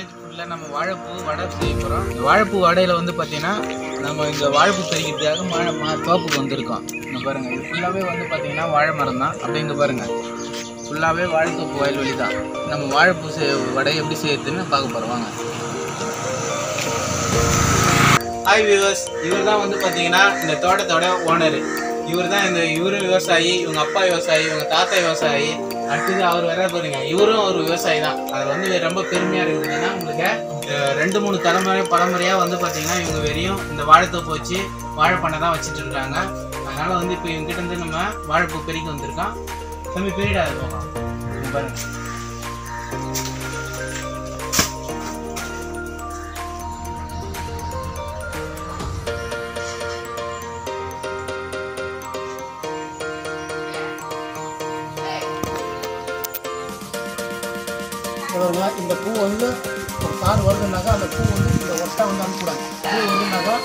Village ஃபுட்டில் நம்ம வாழைப்பூ வடை செய்ய போகிறோம். இந்த வாழைப்பூ வடையில் வந்து பார்த்தீங்கன்னா நம்ம இந்த வாழைப்பூ பறிக்கிறதுக்காக தோப்புக்கு வந்திருக்கோம். இங்கே பாருங்கள், இது ஃபுல்லாகவே வந்து பார்த்தீங்கன்னா வாழை மரம் தான். அப்படி இங்கே பாருங்கள், ஃபுல்லாகவே வாழைத்தோப்பு வயல்வெளி தான். நம்ம வாழைப்பூ வடை எப்படி செய்யறதுன்னு பார்க்க போகிறோம். வாங்க. ஹாய் வியூவர்ஸ், இவர் தான் வந்து பார்த்தீங்கன்னா இந்த தோட்டத்தோட ஓனர். இவர் தான் இவரு விவசாயி, இவங்க அப்பா விவசாயி, இவங்க தாத்தா விவசாயி, அடுத்தது அவர் வர போறீங்க, இவரும் ஒரு விவசாயி தான். அது வந்து ரொம்ப பெருமையாக இருக்குது. ஏன்னா உங்களுக்கு 2-3 பரம்பரையாக வந்து பார்த்தீங்கன்னா இவங்க வெறியும் இந்த வாழைத்தோப்பு வச்சு வாழைப்பண்ணை தான் வச்சுட்டு இருக்காங்க. அதனால வந்து இப்போ இவங்ககிட்ட இருந்து நம்ம வாழைப்பூ பெருக்கி வந்திருக்கோம். தம்பி பெரியடா போகலாம் பாருங்க. இந்த பூ வந்து ஒரு கார் வருதுனாக்கா அந்த பூ வந்து இந்த ஒட்டை வந்து அனுப்பிவிடாங்க. பூ வருதுனாக்கா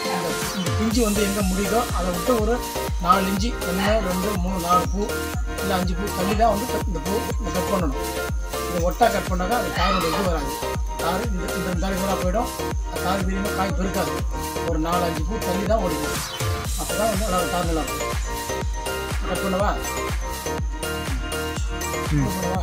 இந்த பிஞ்சு வந்து எங்கே முடியுதோ அதை விட்டு ஒரு 4 இன்ச்சு 1 2 3 4 பூ இல்லை 5 பூ தள்ளி தான் வந்து இந்த பூ கட் பண்ணணும். இந்த ஒட்டை கட் பண்ணாக்கா அது காரோட இது வராது. கார் இந்த தலைவராக போயிடும். கார் வீரியமாக காய் பெருக்காது. ஒரு 4-5 பூ தள்ளி தான் ஓடிக்கும். அப்போ தான் வந்து நல்லா கார் நல்லா இருக்கும். கட் பண்ணவா பண்ணவா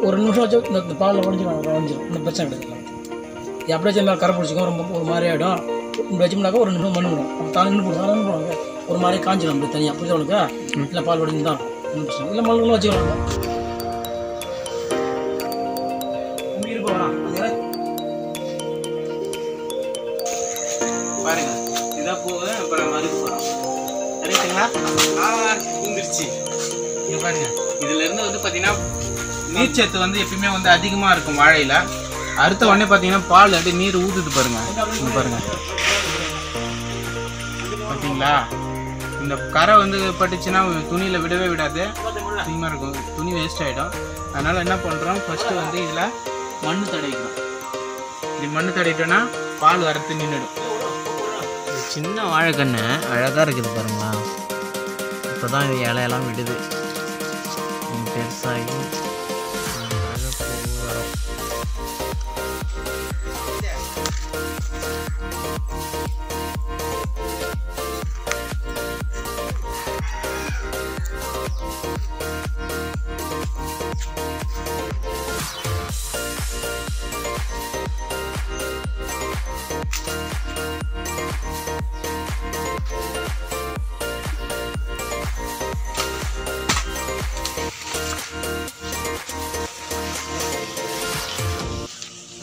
ஒரு நிமிஷம் வச்சு இந்த பாலில் உடஞ்சிடும். இன்னும் பிரச்சனை கிடையாது. எப்படியா சேர்ந்தாலும் கரை பிடிச்சிக்கும். ரொம்ப ஒரு மாதிரி ஆகிடும். இப்படி வச்சோம்னாக்கா ஒரு நிமிஷம் மண்ணு விடும். அப்போ தானே நின்று போடுவாங்க. ஒரு மாதிரி காஞ்சிடும். அப்படி தனியாக புரிஞ்ச உனக்கு இல்லை பால் உடஞ்சி தான் ஒன்றும் பிரச்சனை இல்லை. மண்ணு வச்சுக்கலாம். பாருங்க, இதான் பூ. அப்புறம் வறுக்க போகிறோம். சரிங்களா? தூங்கிடுச்சு. இங்கே பாருங்க, இதுல இருந்து வந்து பார்த்தீங்கன்னா நீர்ச்சத்து வந்து எப்பயுமே வந்து அதிகமாக இருக்கும் வாழையில். அறுத்த உடனே பார்த்தீங்கன்னா பால் அப்படியே நீர் ஊற்றுது பாருங்க. இங்கே பாருங்க, பார்த்தீங்களா? இந்த கரை வந்து பட்டுச்சுன்னா துணியில் விடவே விடாது. அதிகமாக இருக்கும், துணி வேஸ்ட் ஆகிடும். அதனால் என்ன பண்ணுறோம், ஃபஸ்ட்டு வந்து இதில் மண் தடவிக்கிறோம். இப்படி மண் தடவிட்டோன்னா பால் வரத்து நின்றுடும். சின்ன வாழைக்கண்ணு அழகாக இருக்குது பாருங்களா. இப்போ தான் இது இலையெல்லாம் விடுது. பெருசாகி வரும்.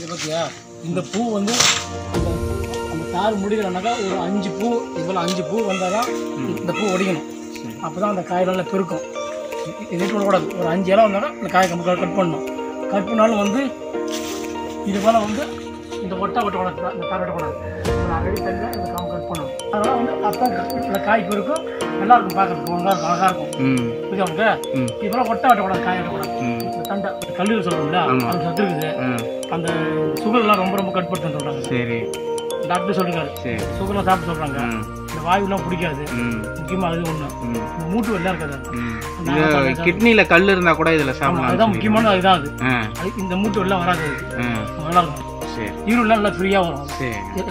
பார்த்தியா, இந்த பூ வந்து அந்த தார் முடிக்கிறனாக்கா ஒரு 5 பூ, இவ்வளோ 5 பூ வந்தால் தான் இந்த பூ ஒடிக்கணும். அப்போ தான் அந்த காய் நல்லா பெருக்கும். இது பண்ணக்கூடாது. ஒரு 5 இலை வந்தாலும் இந்த காயை கட் பண்ணணும். கட் பண்ணாலும் வந்து இது போல் வந்து இந்த ஒட்டை வெட்டக்கூடாது. இந்த தார் வெட்டக்கூடாது. ஒரு அரை தண்ணி இந்த காம்பு கட் பண்ணணும். அதனால் வந்து அப்போ இந்த காய் பெருக்கும். நல்லாயிருக்கும் பார்க்கறதுக்கு. அழகாக இருக்கும். புரியுது அவங்க. இது போல் ஒட்டை வெட்டக்கூடாது, காய் வெட்டக்கூடாது. இந்த தண்டை கல்லூரி சொல்கிறோம்ல, அது சத்து இருக்குது. அந்த சுகர்லாம் ரொம்ப கட்டுப்படுத்துன்னு சொல்கிறாங்க. சரி, டாக்டர் சொல்லிருக்காரு. சுகர்லாம் சாப்பிட்டு சொல்கிறாங்க. இந்த வாயுலாம் பிடிக்காது. முக்கியமாக அது ஒன்று. இந்த மூட்டு வெள்ளம் இருக்காது. கிட்னியில் கல் இருந்தால் கூட இதில் சாப்பிடலாம். அதுதான் முக்கியமான அதுதான். அது இந்த மூட்டு வெள்ளம் வராது. நல்லா இருக்கும். ஈரோலாம் நல்லா ஃப்ரீயாக வரும்.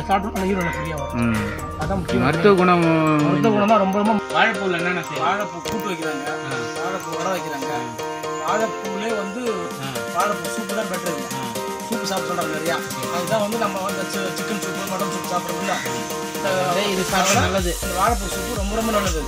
சாப்பிட்டு நல்லா ஈரோல ஃப்ரீயாக வரும். அதான் முக்கியம். மருத்துவ குணம் தான் ரொம்ப. வாழைப்பூவில் என்னென்ன செய்யும்? வாழைப்பூ கூட்டு வைக்கிறாங்க, வாழைப்பூ வடை வைக்கிறாங்க. வாழைப்பூலே வந்து வாழைப்பூ சூப்பு தான் பெட்டர். சூப்பு சாப்பிட சொல்கிறாங்க நிறையா. அதுதான் வந்து நம்ம வந்து சிக்கன் சூப்பு, மட்டன் சூப்பு சாப்பிட்றோம்ல, இது சாப்பிட நல்லது. இந்த வாழைப்பூ சூப்பு ரொம்ப நல்லது.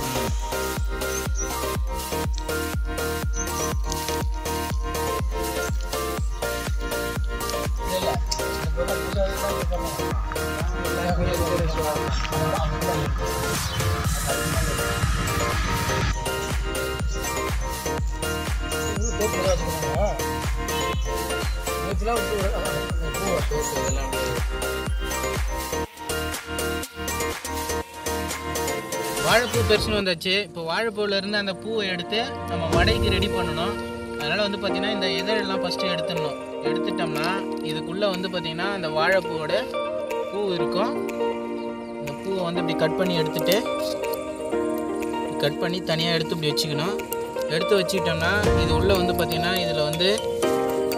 வாழைப்பூ பெருசுன்னு வந்தாச்சு. இப்போ வாழைப்பூவிலேருந்து அந்த பூவை எடுத்து நம்ம வடைக்கு ரெடி பண்ணணும். அதனால் வந்து பார்த்திங்கன்னா இந்த இதழெல்லாம் ஃபஸ்ட்டு எடுத்துடணும். எடுத்துட்டோம்னா இதுக்குள்ளே வந்து பார்த்திங்கன்னா அந்த வாழைப்பூவோட பூ இருக்கும். இந்த பூவை வந்து இப்படி கட் பண்ணி எடுத்துகிட்டு கட் பண்ணி தனியாக எடுத்து இப்படி வச்சுக்கணும். எடுத்து வச்சுக்கிட்டோம்னா இது உள்ளே வந்து பார்த்திங்கன்னா இதில் வந்து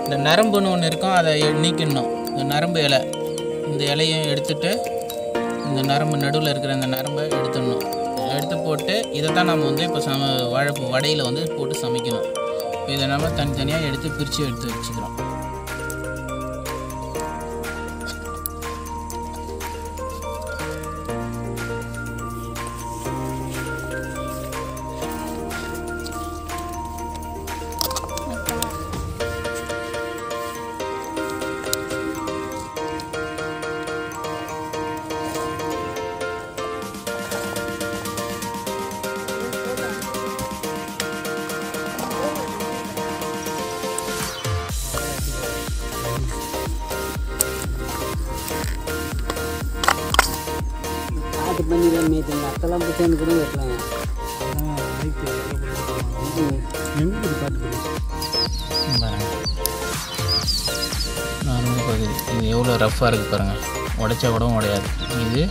இந்த நரம்புன்னு ஒன்று இருக்கும், அதை நீக்கிடணும். இந்த நரம்பு இலை, இந்த இலையும் எடுத்துகிட்டு இந்த நரம்பு நடுவில் இருக்கிற இந்த நரம்பை எடுத்துடணும். எடுத்து போட்டு இதை தான் நம்ம வந்து இப்போ வாழைப்பூ வடையில் வந்து போட்டு சமைக்கணும். இப்போ இதை நம்ம தனித்தனியாக எடுத்து பிரித்து எடுத்து வச்சுக்கிறோம். பண்ணிடலாம் மீது அத்தெல்லாம் சேர்ந்து கூட வைக்கலாங்க. நார்மல் பகுதி இது எவ்வளோ ரஃப்பாக இருக்குது பாருங்கள். உடைச்சா கூட உடையாது, இது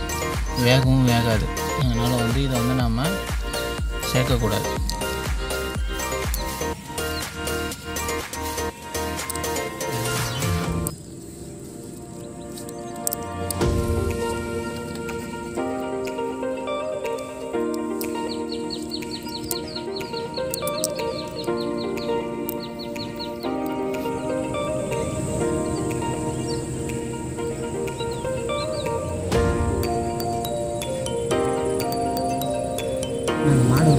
வேகவும் வேகாது. அதனால் வந்து இதை வந்து நம்ம சேர்க்கக்கூடாது. மாடு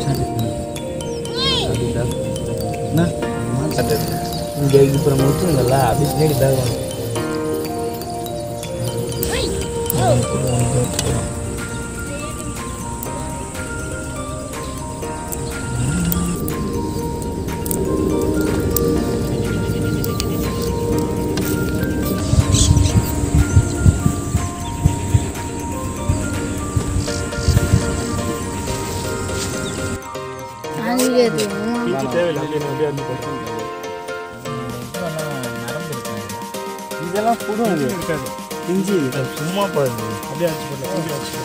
இங்கே இப்போ முடிச்சுருங்கல்ல அப்படி பின்னாடி பேக் வாங்க. இதெல்லாம் புடும் இருக்காது, இஞ்சி சும்மா பாருங்க அப்படியே அடிச்சு போடலாம்.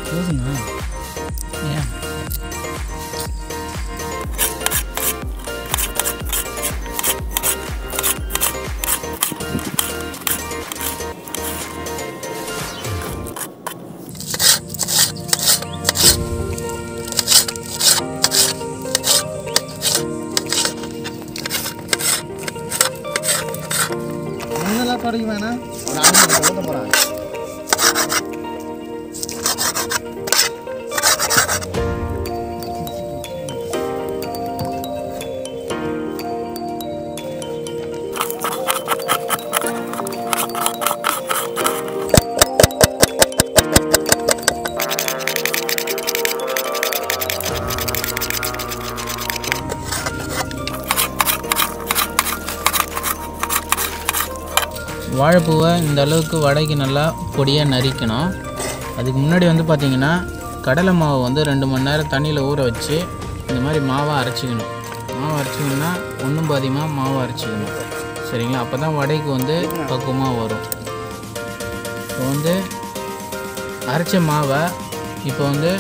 போதுண்ணா ஏன் முன்னெல்லாம் தொடங்கி வேணாம் ஒரு 6 ஓட்ட போகிறாங்க. வாழைப்பூவை இந்த அளவுக்கு வடைக்கு நல்லா பொடியாக நறுக்கணும். அதுக்கு முன்னாடி வந்து பார்த்திங்கன்னா கடலை மாவை வந்து 2 மணி நேரம் தண்ணியில் ஊற வச்சு இந்த மாதிரி மாவை அரைச்சிக்கணும். மாவை அரைச்சிக்கணும்னா ஒன்றும் பாதியமாக மாவை அரைச்சிக்கணும், சரிங்களா? அப்போ தான் வடைக்கு வந்து பக்குவமாக வரும். இப்போ வந்து அரைச்ச மாவை இப்போ வந்து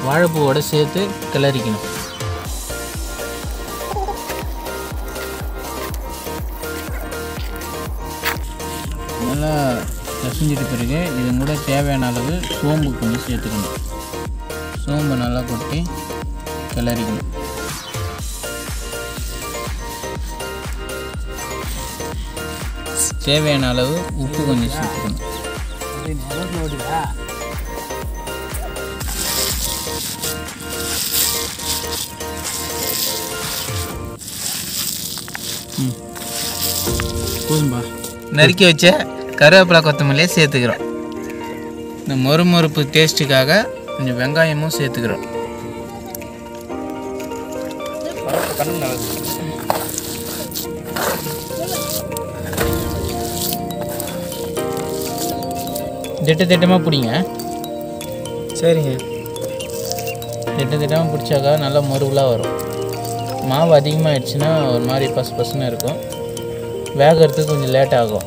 வாழைப்பூவோடு சேர்த்து கிளறிக்கணும். நல்லா பிசைஞ்சிட்டு பிறகு இது கூட தேவையான அளவு சோம்பு கொஞ்சம் சேர்த்துக்கணும். சோம்பை நல்லா கொட்டி கிளறிக்கணும். தேவையான அளவு உப்பு கொஞ்சம் சேர்த்துக்கணும். போதும்பா. நறுக்கி வச்ச கருவேப்பிலை கொத்தமல்லியை சேர்த்துக்கிறோம். இந்த மொறுமொறுப்பு டேஸ்ட்டுக்காக கொஞ்சம் வெங்காயமும் சேர்த்துக்கிறோம். திட்டமாக பிடிங்க. சரிங்க. திட்டமாக பிடிச்சாக்கா நல்லா முருகலாக வரும். மாவு அதிகமாகிடுச்சுன்னா ஒரு மாதிரி பசுன்னு இருக்கும். வேகிறதுக்கு கொஞ்சம் லேட் ஆகும்.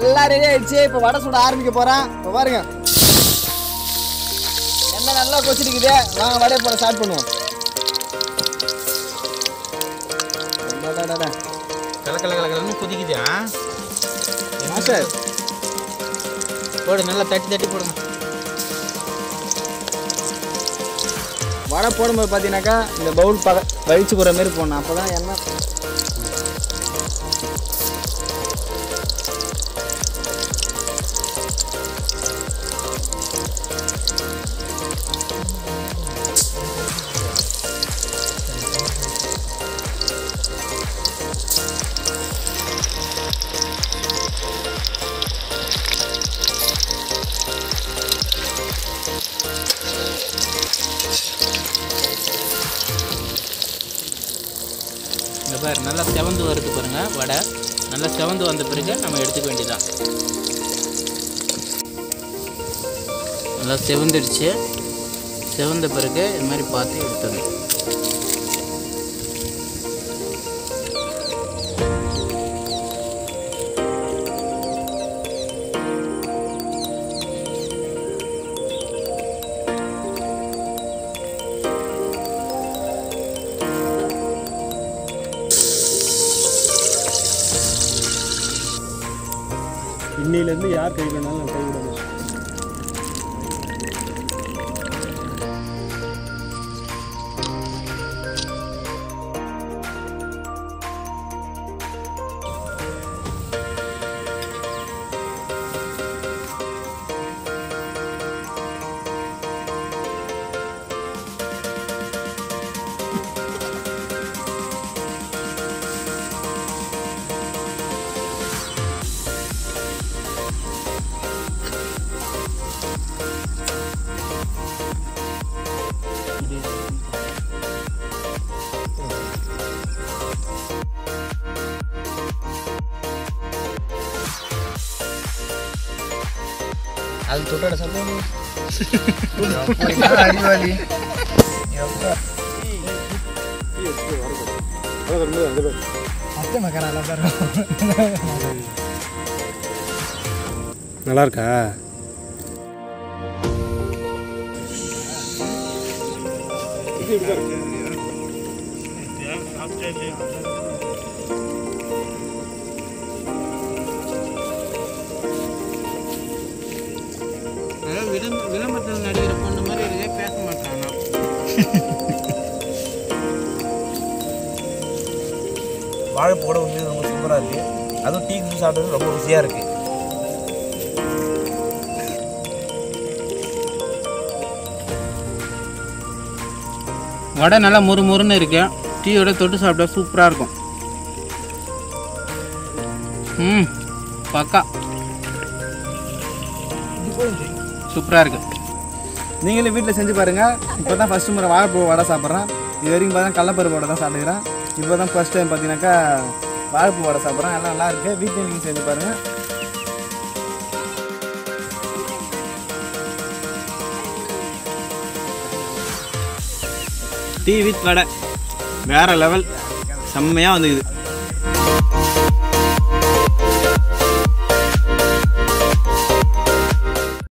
எல்லாம் ரெடி ஆயிடுச்சு. இப்போ வடை சுட ஆரம்பிக்க போகிறேன். இப்போ பாருங்க என்ன நல்லா கொச்சிருக்குது. வாங்க வடையை போட ஸ்டார்ட் பண்ணுவோம். கலக்கலன்னு குதிக்குதா மாஸ்டர்? போடு, நல்லா தட்டி போடுங்க. வடை போடும்போது பார்த்தீங்கன்னாக்கா இந்த பவுல் வலிச்சு போகிற மாதிரி போடணும். அப்போ தான் எண்ணெய் இந்த பாரு நல்லா செவந்து வருது பாருங்க. வடை நல்லா செவந்து வந்த பிறகு நம்ம எடுத்துக்க வேண்டியதான். நல்லா செவந்துடுச்சு. செவந்த பிறகு இது மாதிரி பார்த்து எடுத்துடணும். இன்னிலேருந்து யார் கை வேணாலும் நான் கை விட மாட்டேன். அது தொட்டோட சத்தம் அறிவாளி. நல்லா இருக்கா? விளம்பரத்தில் நடிக்கிற பொண்ணு மாதிரி இருக்கே, பேச மாட்டாங்க. வாழைப்பூட வந்து ரொம்ப சூப்பராக இருக்குது. அதுவும் டீ குடிச்சு சாப்பிட்றது ரொம்ப ருசியாக இருக்குது. வடை நல்லா முறுமுறுன்னு இருக்கு. டீயோட தொட்டு சாப்பிட்டா சூப்பராக இருக்கும். பக்கா சூப்பராக இருக்குது. நீங்களும் வீட்டில் செஞ்சு பாருங்கள். இப்போ தான் ஃபஸ்ட்டு முறை வாழைப்பூ வடை சாப்பிட்றேன். இது வரைக்கும் பார்த்தா கடலப்பருப்பு வடை தான் சாப்பிட்டுக்கிறேன். இப்போ தான் ஃபஸ்ட் டைம் பார்த்தீங்கன்னாக்கா வாழைப்பூ வடை சாப்பிட்றேன். எல்லாம் நல்லா இருக்குது. வீட்டில் நீங்கள் செஞ்சு பாருங்கள். டீ வித் வடை வேறு லெவல், செம்மையாக வந்துக்குது.